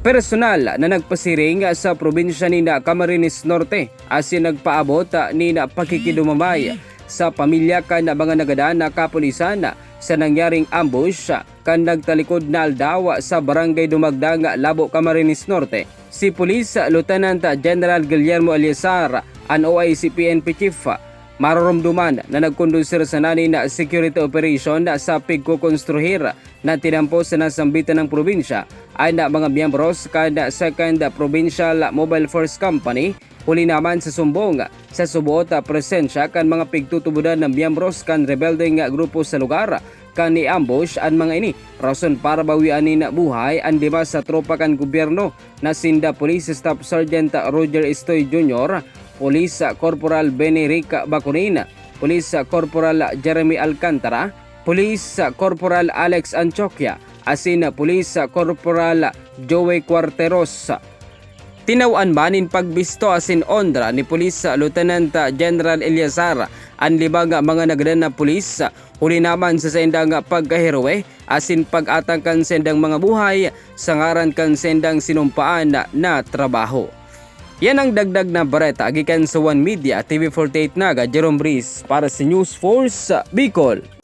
personal na nagpasiring sa probinsya ni Camarines Norte asin nagpaabot ni pagkikidumamay sa pamilya kan mga nagadaan na kapulisan sa nangyaring ambush kan nagtalikod na aldaw sa barangay Dumagdang, Labo, Camarines Norte. Si Police Lieutenant General Guillermo Eliazar, ang OIC PNP Chief, maroromduman na nagkondusir sa nanin na security operation sa pagkukonstruhir na tinampo sa nasambitan ng probinsya ay na mga miyembros kada 2nd Provincial Mobile Force Company. Huli naman sa sumbong sa subuot presensya kan mga pigtutubudan ng miyembros kan rebeldeng grupo sa lugar kan ni-ambush ang mga ini. Rason para bawian ni na buhay ang 5 sa tropa kan gobyerno na sinda Police Staff Sergeant Roger Estoy Jr., Police Corporal Beneric Bacunin, Police Corporal Jeremy Alcantara, Police Corporal Alex Anchoquia, asin Police Corporal Joey Cuarteros. Tinawan manin pagbisto asin ondra ni Police Lieutenant General Eliazar ang 5 mga nagdan na pulis. Huli naman sa sendang pagkaheroe asin pag-atangkan sendang mga buhay sa ngaran kan sendang sinumpaan na trabaho. Yan ang dagdag na bareta gikan sa One Media TV 48 naga Jerome Briz para sa News Force Bicol.